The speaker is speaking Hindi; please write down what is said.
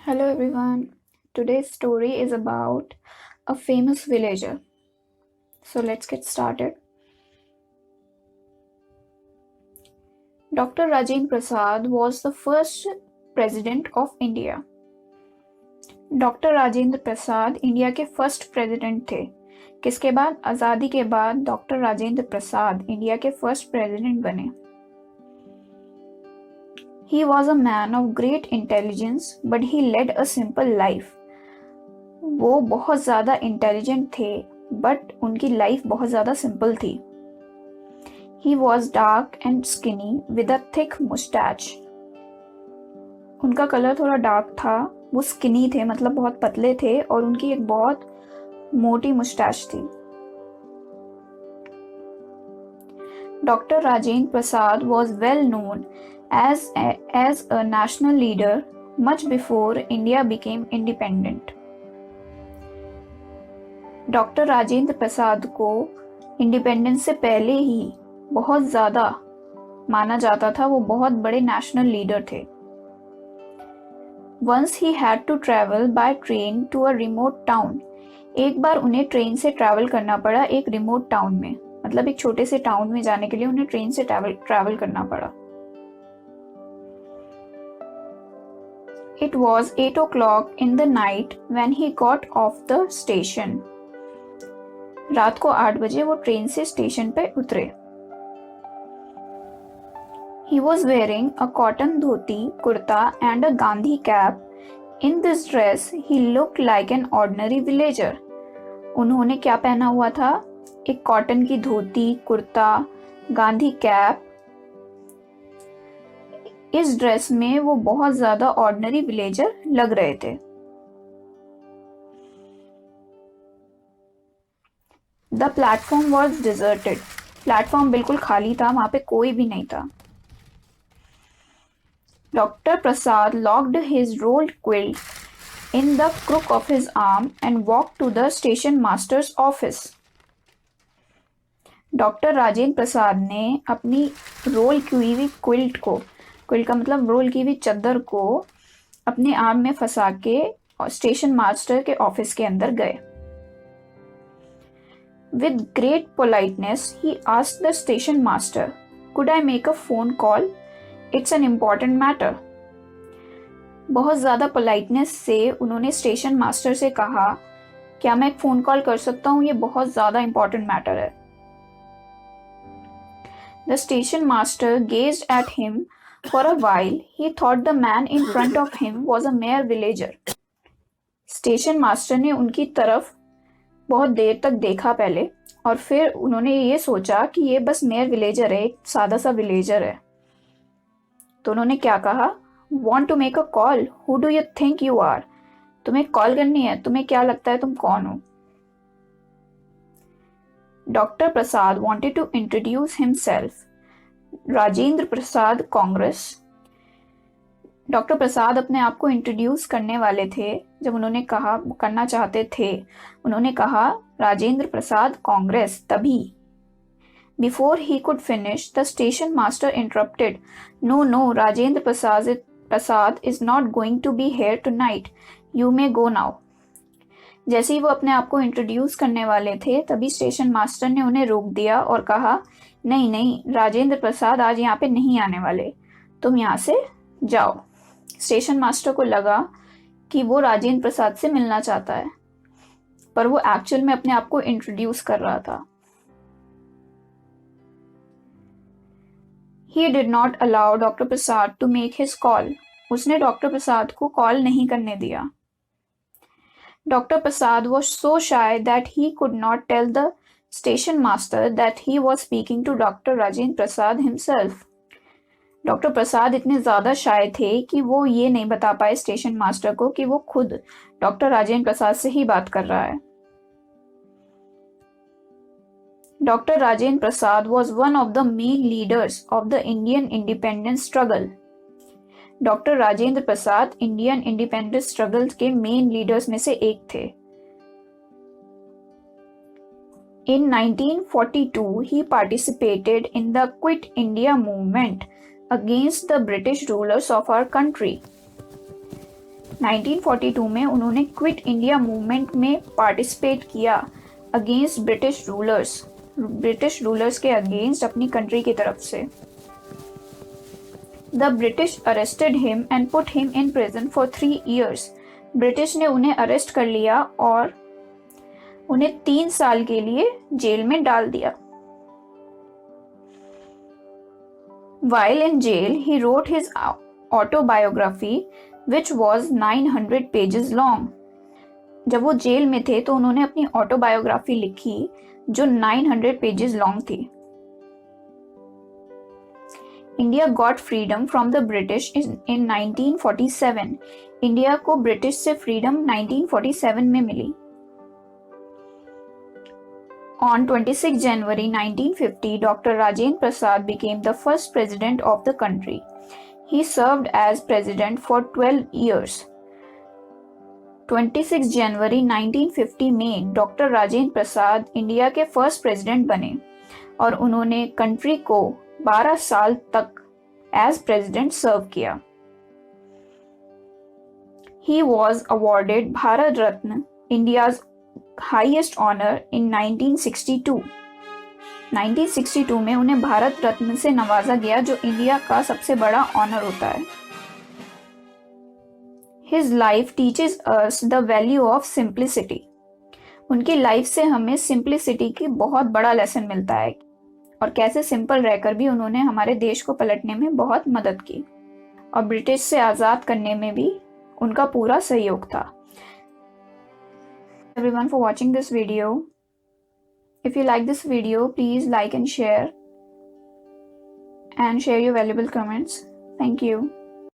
Hello everyone. Today's story is about a famous villager. So let's get started. Dr. Rajendra Prasad was the first president of India. Doctor Rajendra Prasad India के फर्स्ट प्रेसिडेंट थे. किसके बाद? आज़ादी के बाद डॉक्टर राजेंद्र प्रसाद इंडिया के फर्स्ट प्रेसिडेंट बने. He was a man of great intelligence, but he led a simple life. वो बहुत ज़्यादा इंटेलिजेंट थे, बट उनकी लाइफ बहुत ज़्यादा सिंपल थी. He was dark and skinny with a thick mustache. उनका कलर थोड़ा डार्क था, वो स्किनी थे मतलब बहुत पतले थे और उनकी एक बहुत मोटी मुस्टैच थी. Doctor Rajendra Prasad was well known as a national leader much before India became independent. Doctor Rajendra Prasad को इंडिपेंडेंस से पहले ही बहुत ज़्यादा माना जाता था. वो बहुत बड़े नेशनल लीडर थे. Once he had to travel by train to a remote town. एक बार उन्हें ट्रेन से ट्रैवल करना पड़ा एक रिमोट टाउन में, मतलब एक छोटे से टाउन में जाने के लिए उन्हें ट्रेन से ट्रैवल करना पड़ा. It was 8 o'clock in the night when he got off the station. रात को 8 बजे वो ट्रेन से स्टेशन पे उतरे. He was wearing a cotton dhoti, kurta and a Gandhi cap. In this dress, he looked like an ordinary villager. उन्होंने क्या पहना हुआ था? एक कॉटन की धोती, कुर्ता, गांधी कैप. इस ड्रेस में वो बहुत ज्यादा ऑर्डिनरी विलेजर लग रहे थे. The platform was deserted. Platform बिल्कुल खाली था, वहां पे कोई भी नहीं था. Dr. Prasad locked his rolled quilt in the crook of his arm and walked to the station master's office. Doctor Rajendra Prasad ने अपनी रोल की हुई क्विल्ट का मतलब रोल की हुई चादर को अपने आर्म में फंसा के स्टेशन मास्टर के ऑफिस के अंदर गए. With great politeness, he asked the station master, "Could I make a phone call? It's an important matter." बहुत ज़्यादा पोलाइटनेस से उन्होंने स्टेशन मास्टर से कहा, क्या मैं एक फ़ोन कॉल कर सकता हूँ? ये बहुत ज़्यादा इम्पोर्टेंट मैटर है. The station master gazed at him for a while. He thought the man in front of him was a mere villager. Station master ने उनकी तरफ बहुत देर तक देखा पहले और फिर उन्होंने ये सोचा कि ये बस मेयर विलेजर है, एक सादा सा विलेजर है. तो उन्होंने क्या कहा? Want to make a call? Who do you think you are? तुम्हें कॉल करनी है, तुम्हें क्या लगता है तुम कौन हो? Doctor Prasad wanted to introduce himself. Rajendra Prasad Congress. Doctor Prasad अपने आप को इंट्रोड्यूस करने वाले थे. जब उन्होंने कहा करना चाहते थे, उन्होंने कहा राजेंद्र प्रसाद कांग्रेस. तभी Before he could finish, the station master interrupted. No, Rajendra Prasad is not going to be here tonight. You may go now. जैसे ही वो अपने आप को इंट्रोड्यूस करने वाले थे, तभी स्टेशन मास्टर ने उन्हें रोक दिया और कहा, नहीं, राजेंद्र प्रसाद आज यहाँ पे नहीं आने वाले, तुम यहाँ से जाओ. स्टेशन मास्टर को लगा कि वो राजेंद्र प्रसाद से मिलना चाहता है, पर वो एक्चुअल में अपने आप को इंट्रोड्यूस कर रहा था. He did not allow Dr. Prasad to make his call. उसने डॉक्टर प्रसाद को कॉल नहीं करने दिया. Dr. Prasad was so shy that he could not tell the station master that he was speaking to Dr. Rajendra Prasad himself. Doctor Prasad इतने ज़्यादा शाय थे कि वो ये नहीं बता पाए स्टेशन मास्टर को कि वो खुद डॉक्टर राजेंद्र प्रसाद से ही बात कर रहा है. Dr. Rajendra Prasad was one of the main leaders of the Indian independence struggle. Doctor Rajendra Prasad Indian independence struggle के मेन लीडर्स में से एक थे. In 1942, he participated in the Quit India movement against the British rulers of our country. 1942 में उन्होंने क्विट इंडिया मूवमेंट में पार्टिसिपेट किया अगेंस्ट ब्रिटिश रूलर्स के अगेंस्ट अपनी कंट्री की तरफ से। The British arrested him and put him in prison for 3 years। British ने उन्हें अरेस्ट कर लिया और उन्हें 3 साल के लिए जेल में डाल दिया। While in jail, he wrote his autobiography, which was 900 pages long। जब वो जेल में थे तो उन्होंने अपनी ऑटोबायोग्राफी लिखी जो 900 पेजेस लॉन्ग थी। India got freedom from the British in 1947। India को ब्रिटिश से फ्रीडम 1947 में मिली। On 26 January 1950, Dr. Rajendra Prasad became the first president of the country. He served as president for 12 years. 26 जनवरी 1950 में डॉक्टर राजेंद्र प्रसाद इंडिया के फर्स्ट प्रेसिडेंट बने और उन्होंने कंट्री को 12 साल तक एज प्रेसिडेंट सर्व किया। He was awarded Bharat Ratna, India's highest honor, in 1962। 1962 में उन्हें भारत रत्न से नवाजा गया जो इंडिया का सबसे बड़ा ऑनर होता है। His life teaches us the value of simplicity। उनकी लाइफ से हमें सिंप्लिसिटी की बहुत बड़ा लेसन मिलता है और कैसे सिंपल रहकर भी उन्होंने हमारे देश को पलटने में बहुत मदद की और ब्रिटिश से आज़ाद करने में भी उनका पूरा सहयोग था। Everyone for watching this video. If you like this video, please like and share your valuable comments. Thank you.